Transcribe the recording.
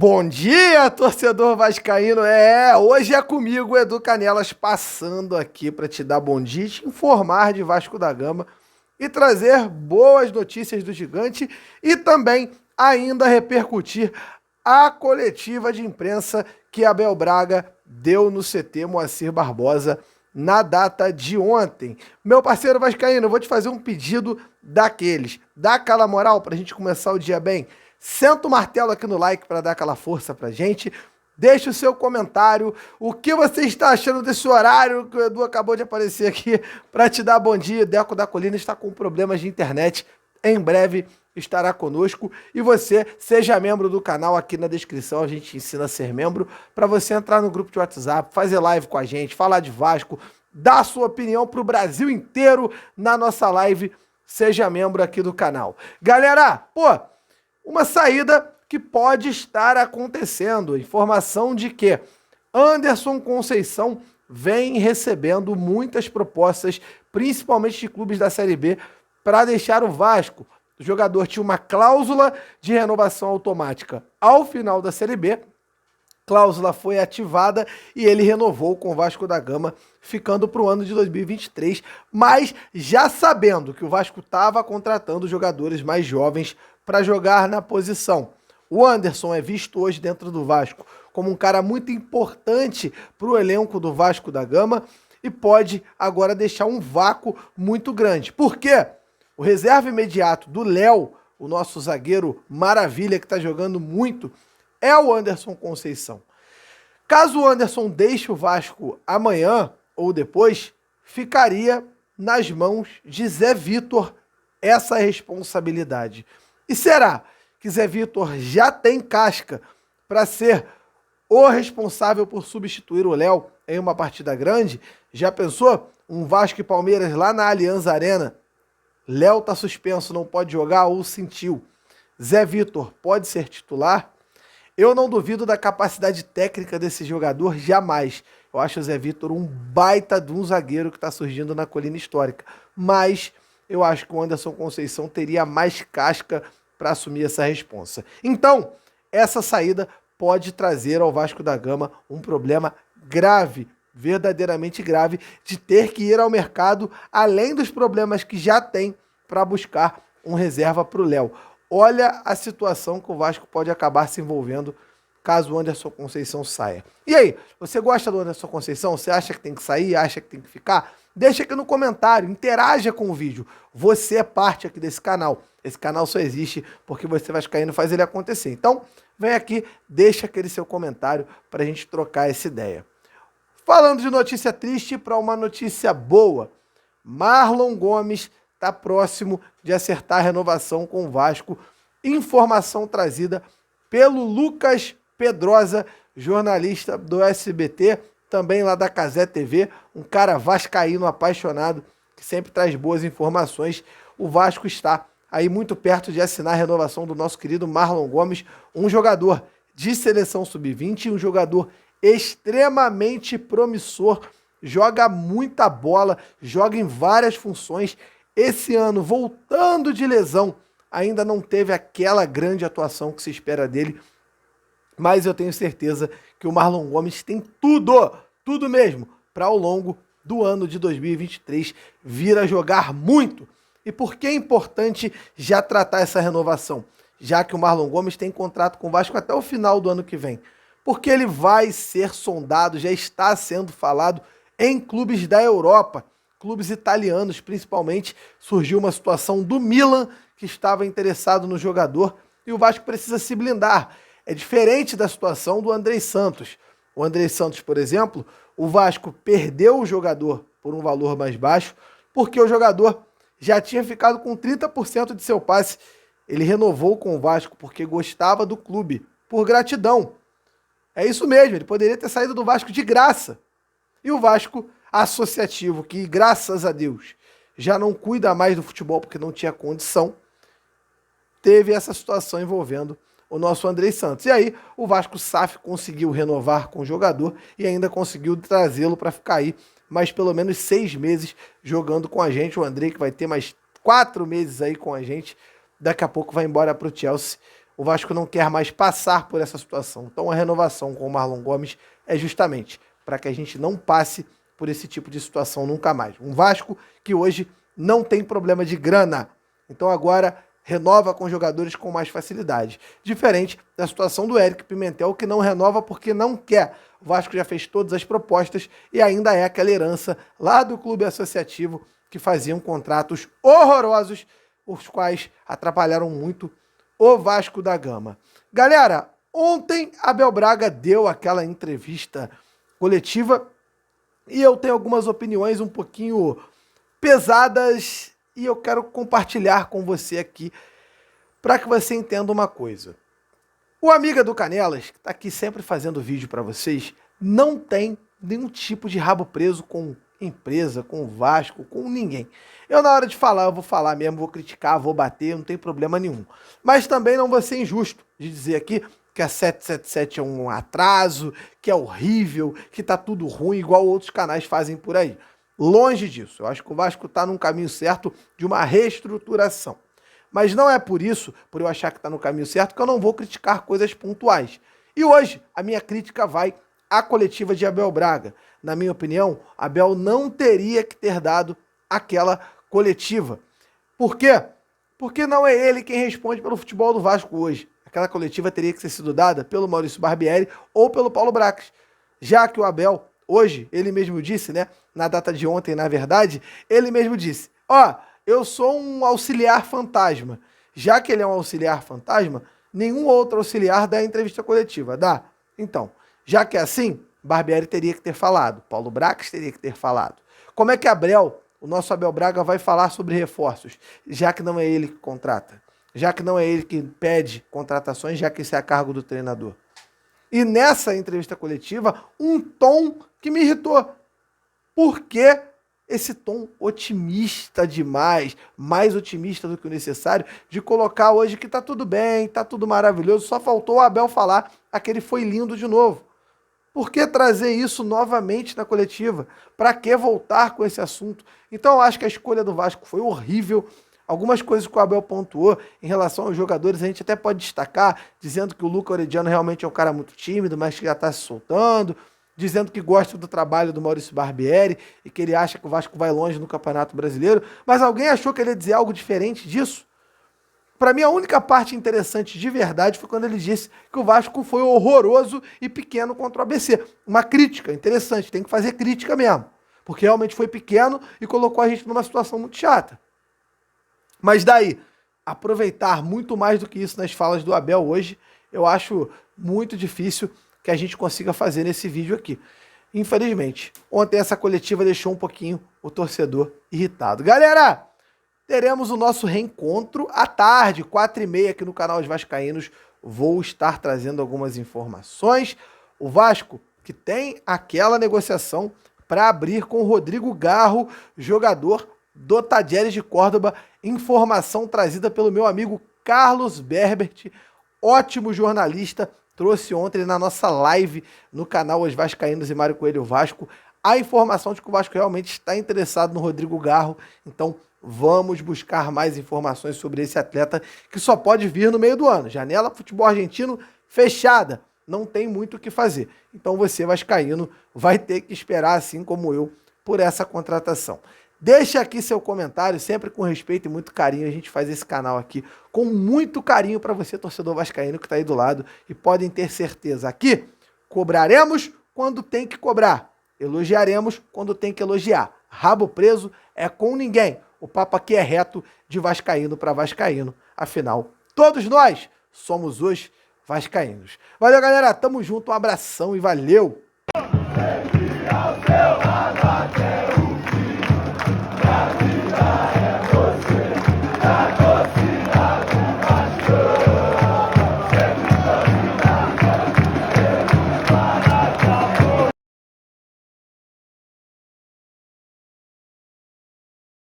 Bom dia, torcedor vascaíno. Hoje é comigo, Edu Canelas, passando aqui para te dar bom dia, te informar de Vasco da Gama e trazer boas notícias do Gigante e também ainda repercutir a coletiva de imprensa que Abel Braga deu no CT Moacir Barbosa na data de ontem. Meu parceiro vascaíno, eu vou te fazer um pedido daqueles. Dá aquela moral para a gente começar o dia bem. Senta o martelo aqui no like para dar aquela força pra gente. Deixa o seu comentário. O que você está achando desse horário que o Edu acabou de aparecer aqui para te dar bom dia? Deco da Colina está com problemas de internet. Em breve estará conosco. E você, seja membro do canal, aqui na descrição a gente ensina a ser membro, para você entrar no grupo de WhatsApp, fazer live com a gente, falar de Vasco, dar a sua opinião pro Brasil inteiro na nossa live. Seja membro aqui do canal. Galera, uma saída que pode estar acontecendo. Informação de que Anderson Conceição vem recebendo muitas propostas, principalmente de clubes da Série B, para deixar o Vasco. O jogador tinha uma cláusula de renovação automática ao final da Série B. Cláusula foi ativada e ele renovou com o Vasco da Gama, ficando para o ano de 2023, mas já sabendo que o Vasco estava contratando jogadores mais jovens para jogar na posição. O Anderson é visto hoje dentro do Vasco como um cara muito importante para o elenco do Vasco da Gama e pode agora deixar um vácuo muito grande. Por quê? O reserva imediato do Léo, o nosso zagueiro maravilha que está jogando muito, é o Anderson Conceição. Caso o Anderson deixe o Vasco amanhã ou depois, ficaria nas mãos de Zé Vitor essa responsabilidade. E será que Zé Vitor já tem casca para ser o responsável por substituir o Léo em uma partida grande? Já pensou? Um Vasco e Palmeiras lá na Allianz Arena. Léo tá suspenso, não pode jogar ou sentiu. Zé Vitor pode ser titular? Eu não duvido da capacidade técnica desse jogador, jamais. Eu acho o Zé Vitor um baita de um zagueiro que está surgindo na colina histórica. Mas eu acho que o Anderson Conceição teria mais casca para assumir essa responsa. Então, essa saída pode trazer ao Vasco da Gama um problema grave, verdadeiramente grave, de ter que ir ao mercado, além dos problemas que já tem para buscar um reserva para o Léo. Olha a situação que o Vasco pode acabar se envolvendo caso o Anderson Conceição saia. E aí, você gosta do Anderson Conceição? Você acha que tem que sair? Acha que tem que ficar? Deixa aqui no comentário, interaja com o vídeo. Você é parte aqui desse canal. Esse canal só existe porque você vascaíno faz ele acontecer. Então, vem aqui, deixa aquele seu comentário para a gente trocar essa ideia. Falando de notícia triste para uma notícia boa, Marlon Gomes está próximo de acertar a renovação com o Vasco. Informação trazida pelo Lucas Pedrosa, jornalista do SBT, também lá da Cazé TV, um cara vascaíno apaixonado, que sempre traz boas informações. O Vasco está aí muito perto de assinar a renovação do nosso querido Marlon Gomes, um jogador de seleção sub-20, um jogador extremamente promissor, joga muita bola, joga em várias funções. Esse ano, voltando de lesão, ainda não teve aquela grande atuação que se espera dele, mas eu tenho certeza que o Marlon Gomes tem tudo mesmo, para ao longo do ano de 2023 vir a jogar muito. E por que é importante já tratar essa renovação? Já que o Marlon Gomes tem contrato com o Vasco até o final do ano que vem. Porque ele vai ser sondado, já está sendo falado em clubes da Europa, clubes italianos principalmente. Surgiu uma situação do Milan que estava interessado no jogador e o Vasco precisa se blindar. É diferente da situação do Andrei Santos. O Andrei Santos, por exemplo, o Vasco perdeu o jogador por um valor mais baixo porque o jogador já tinha ficado com 30% de seu passe. Ele renovou com o Vasco porque gostava do clube, por gratidão. É isso mesmo, ele poderia ter saído do Vasco de graça. E o Vasco associativo, que graças a Deus já não cuida mais do futebol porque não tinha condição, teve essa situação envolvendo o nosso Andrei Santos. E aí o Vasco SAF conseguiu renovar com o jogador e ainda conseguiu trazê-lo para ficar aí mais pelo menos 6 meses jogando com a gente. O Andrei que vai ter mais 4 meses aí com a gente. Daqui a pouco vai embora para o Chelsea. O Vasco não quer mais passar por essa situação. Então a renovação com o Marlon Gomes é justamente para que a gente não passe por esse tipo de situação nunca mais. Um Vasco que hoje não tem problema de grana. Então agora renova com jogadores com mais facilidade. Diferente da situação do Eric Pimentel, que não renova porque não quer. O Vasco já fez todas as propostas e ainda é aquela herança lá do clube associativo que faziam contratos horrorosos, os quais atrapalharam muito o Vasco da Gama. Galera, ontem Abel Braga deu aquela entrevista coletiva e eu tenho algumas opiniões um pouquinho pesadas e eu quero compartilhar com você aqui para que você entenda uma coisa. O Amiga do Canelas, que está aqui sempre fazendo vídeo para vocês, não tem nenhum tipo de rabo preso com empresa, com Vasco, com ninguém. Eu, na hora de falar, eu vou falar mesmo, vou criticar, vou bater, não tem problema nenhum. Mas também não vou ser injusto de dizer aqui que a 777 é um atraso, que é horrível, que tá tudo ruim, igual outros canais fazem por aí. Longe disso. Eu acho que o Vasco tá num caminho certo de uma reestruturação. Mas não é por isso, por eu achar que tá no caminho certo, que eu não vou criticar coisas pontuais. E hoje, a minha crítica vai à coletiva de Abel Braga. Na minha opinião, Abel não teria que ter dado aquela coletiva. Por quê? Porque não é ele quem responde pelo futebol do Vasco hoje. Aquela coletiva teria que ter sido dada pelo Maurício Barbieri ou pelo Paulo Brax. Já que o Abel, hoje, ele mesmo disse, né? Na data de ontem, na verdade, ele mesmo disse, eu sou um auxiliar fantasma. Já que ele é um auxiliar fantasma, nenhum outro auxiliar dá entrevista coletiva, dá? Então, já que é assim, Barbieri teria que ter falado, Paulo Brax teria que ter falado. Como é que Abel, o nosso Abel Braga, vai falar sobre reforços, já que não é ele que contrata? Já que não é ele que pede contratações, já que isso é a cargo do treinador. E nessa entrevista coletiva, um tom que me irritou. Por que esse tom otimista demais, mais otimista do que o necessário, de colocar hoje que tá tudo bem, tá tudo maravilhoso, só faltou o Abel falar aquele foi lindo de novo. Por que trazer isso novamente na coletiva? Para que voltar com esse assunto? Então eu acho que a escolha do Vasco foi horrível. Algumas coisas que o Abel pontuou em relação aos jogadores, a gente até pode destacar, dizendo que o Luca Orediano realmente é um cara muito tímido, mas que já está se soltando, dizendo que gosta do trabalho do Maurício Barbieri e que ele acha que o Vasco vai longe no Campeonato Brasileiro. Mas alguém achou que ele ia dizer algo diferente disso? Para mim, a única parte interessante de verdade foi quando ele disse que o Vasco foi horroroso e pequeno contra o ABC. Uma crítica interessante, tem que fazer crítica mesmo, porque realmente foi pequeno e colocou a gente numa situação muito chata. Mas daí, aproveitar muito mais do que isso nas falas do Abel hoje, eu acho muito difícil que a gente consiga fazer nesse vídeo aqui. Infelizmente, ontem essa coletiva deixou um pouquinho o torcedor irritado. Galera, teremos o nosso reencontro à tarde, 4h30 aqui no canal Os Vascaínos. Vou estar trazendo algumas informações. O Vasco, que tem aquela negociação para abrir com o Rodrigo Garro, jogador do Talleres de Córdoba. Informação trazida pelo meu amigo Carlos Berbert, ótimo jornalista, trouxe ontem na nossa live no canal Os Vascaínos e Mário Coelho Vasco a informação de que o Vasco realmente está interessado no Rodrigo Garro. Então vamos buscar mais informações sobre esse atleta que só pode vir no meio do ano. Janela futebol argentino fechada, não tem muito o que fazer. Então você, vascaíno, vai ter que esperar, assim como eu, por essa contratação. Deixa aqui seu comentário, sempre com respeito e muito carinho. A gente faz esse canal aqui com muito carinho para você, torcedor vascaíno que está aí do lado. E podem ter certeza, aqui cobraremos quando tem que cobrar. Elogiaremos quando tem que elogiar. Rabo preso é com ninguém. O papo aqui é reto de vascaíno para vascaíno. Afinal, todos nós somos os vascaínos. Valeu, galera. Tamo junto. Um abração e valeu!